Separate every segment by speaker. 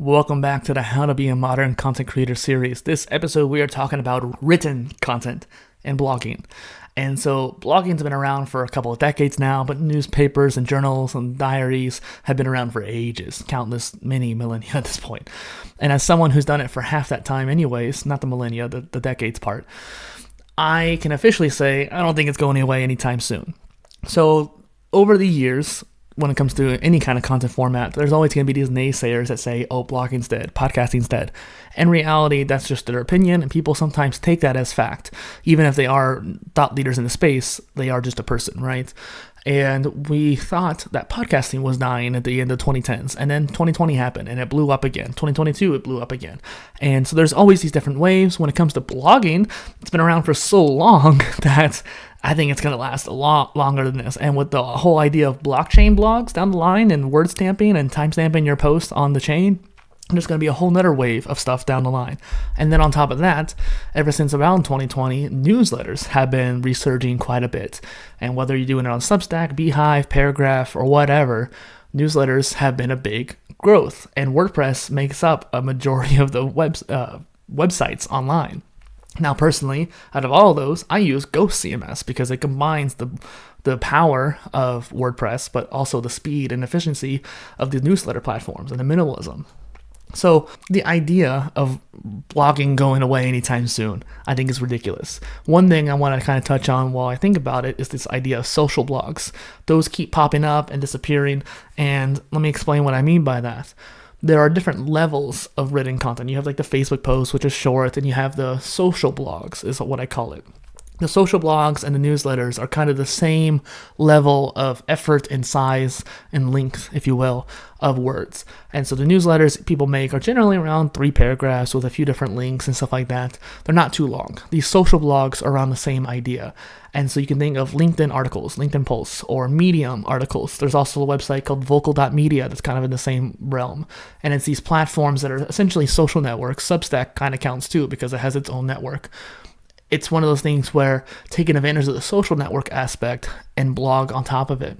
Speaker 1: Welcome back to the How to Be a Modern Content Creator series. This episode we are talking about written content and blogging. And so blogging's been around for a couple of decades now, but newspapers and journals and diaries have been around for ages, countless many millennia at this point. And as someone who's done it for half that time anyways, not the millennia, the decades part, I can officially say I don't think it's going away anytime soon. So over the years, when it comes to any kind of content format, there's always going to be these naysayers that say, oh, blogging's dead, podcasting's dead. In reality, that's just their opinion, and people sometimes take that as fact. Even if they are thought leaders in the space, they are just a person, right? And we thought that podcasting was dying at the end of 2010s, and then 2020 happened, and it blew up again. 2022, it blew up again. And so there's always these different waves. When it comes to blogging, it's been around for so long that I think it's going to last a lot longer than this. And with the whole idea of blockchain blogs down the line and word stamping and timestamping your post on the chain, there's going to be a whole nother wave of stuff down the line. And then on top of that, ever since around 2020, newsletters have been resurging quite a bit. And whether you're doing it on Substack, Beehive, Paragraph, or whatever, newsletters have been a big growth. And WordPress makes up a majority of the websites online. Now, personally, out of all of those, I use Ghost CMS because it combines the power of WordPress, but also the speed and efficiency of the newsletter platforms and the minimalism. So the idea of blogging going away anytime soon, I think is ridiculous. One thing I want to kind of touch on while I think about it is this idea of social blogs. Those keep popping up and disappearing, and let me explain what I mean by that. There are different levels of written content. You have like the Facebook post, which is short, and you have the social blogs, is what I call it. The social blogs and the newsletters are kind of the same level of effort and size and length, if you will, of words. And so the newsletters people make are generally around 3 paragraphs with a few different links and stuff like that. They're not too long. These social blogs are around the same idea. And so you can think of LinkedIn articles, LinkedIn posts, or Medium articles. There's also a website called vocal.media that's kind of in the same realm. And it's these platforms that are essentially social networks. Substack kind of counts too because it has its own network. It's one of those things where taking advantage of the social network aspect and blog on top of it.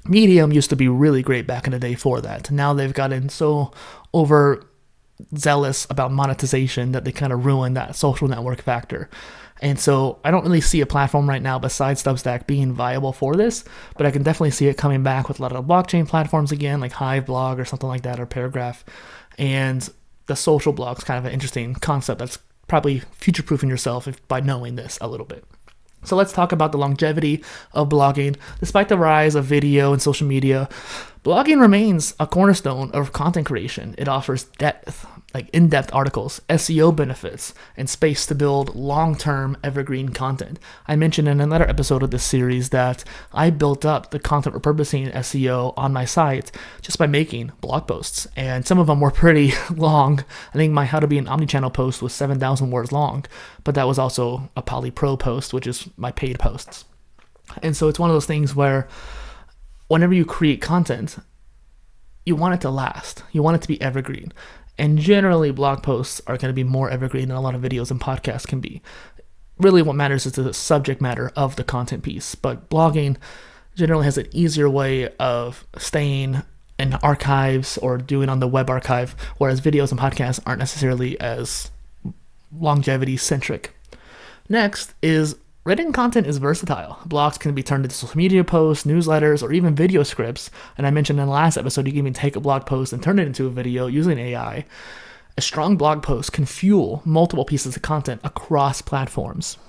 Speaker 1: Medium used to be really great back in the day for that. Now they've gotten so overzealous about monetization that they kind of ruined that social network factor. And so I don't really see a platform right now besides Substack being viable for this, but I can definitely see it coming back with a lot of blockchain platforms again, like Hive blog or something like that, or Paragraph. And the social blog's kind of an interesting concept that's probably future-proofing yourself by knowing this a little bit. So let's talk about the longevity of blogging. Despite the rise of video and social media, blogging remains a cornerstone of content creation. It offers depth, like in-depth articles, SEO benefits, and space to build long-term evergreen content. I mentioned in another episode of this series that I built up the content repurposing SEO on my site just by making blog posts, and some of them were pretty long. I think my How to Be an Omnichannel post was 7,000 words long, but that was also a Poly Pro post, which is my paid posts. And so it's one of those things where whenever you create content, you want it to last. You want it to be evergreen. And generally, blog posts are going to be more evergreen than a lot of videos and podcasts can be. Really, what matters is the subject matter of the content piece. But blogging generally has an easier way of staying in archives or doing on the web archive, whereas videos and podcasts aren't necessarily as longevity-centric. Next is written content is versatile. Blogs can be turned into social media posts, newsletters, or even video scripts. And I mentioned in the last episode, you can even take a blog post and turn it into a video using AI. A strong blog post can fuel multiple pieces of content across platforms.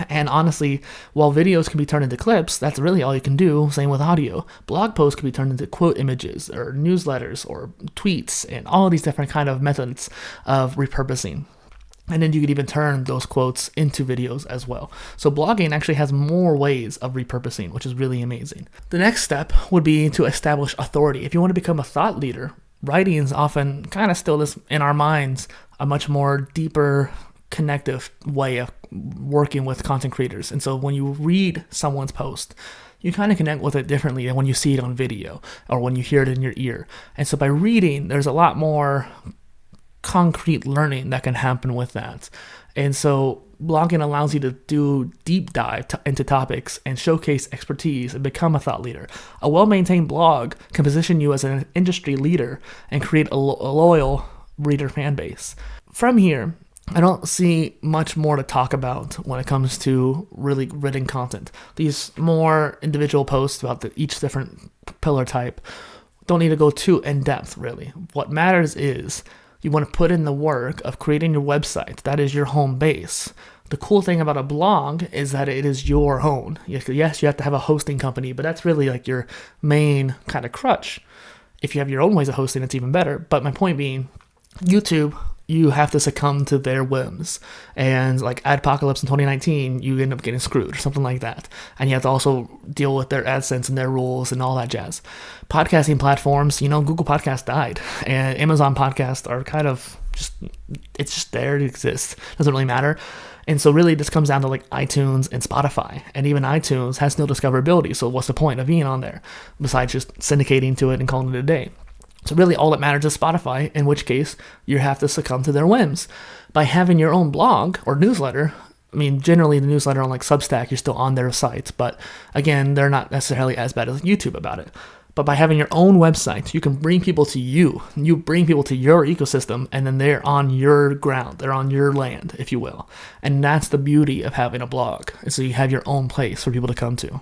Speaker 1: And honestly, while videos can be turned into clips, that's really all you can do. Same with audio. Blog posts can be turned into quote images or newsletters or tweets and all of these different kind of methods of repurposing. And then you could even turn those quotes into videos as well. So blogging actually has more ways of repurposing, which is really amazing. The next step would be to establish authority. If you want to become a thought leader, writing is often kind of still this, in our minds, a much more deeper, connective way of working with content creators. And so when you read someone's post, you kind of connect with it differently than when you see it on video or when you hear it in your ear. And so by reading, there's a lot more concrete learning that can happen with that. And so blogging allows you to do deep dive into topics and showcase expertise and become a thought leader. A well-maintained blog can position you as an industry leader and create a loyal reader fan base. From here, I don't see much more to talk about when it comes to really written content. These more individual posts about each different pillar type don't need to go too in depth, really. What matters is you want to put in the work of creating your website. That is your home base. The cool thing about a blog is that it is your own. Yes, you have to have a hosting company, but that's really like your main kind of crutch. If you have your own ways of hosting, it's even better. But my point being, YouTube, you have to succumb to their whims. And like Adpocalypse in 2019, you end up getting screwed or something like that. And you have to also deal with their AdSense and their rules and all that jazz. Podcasting platforms, Google Podcast died. And Amazon Podcasts are kind of it's just there to exist. Doesn't really matter. And so really this comes down to like iTunes and Spotify. And even iTunes has no discoverability. So what's the point of being on there besides just syndicating to it and calling it a day? So really all that matters is Spotify, in which case you have to succumb to their whims. By having your own blog or newsletter, generally the newsletter on like Substack, you're still on their sites, but again, they're not necessarily as bad as YouTube about it. But by having your own website, you can bring people to you. You bring people to your ecosystem, and then they're on your ground. They're on your land, if you will. And that's the beauty of having a blog. So you have your own place for people to come to.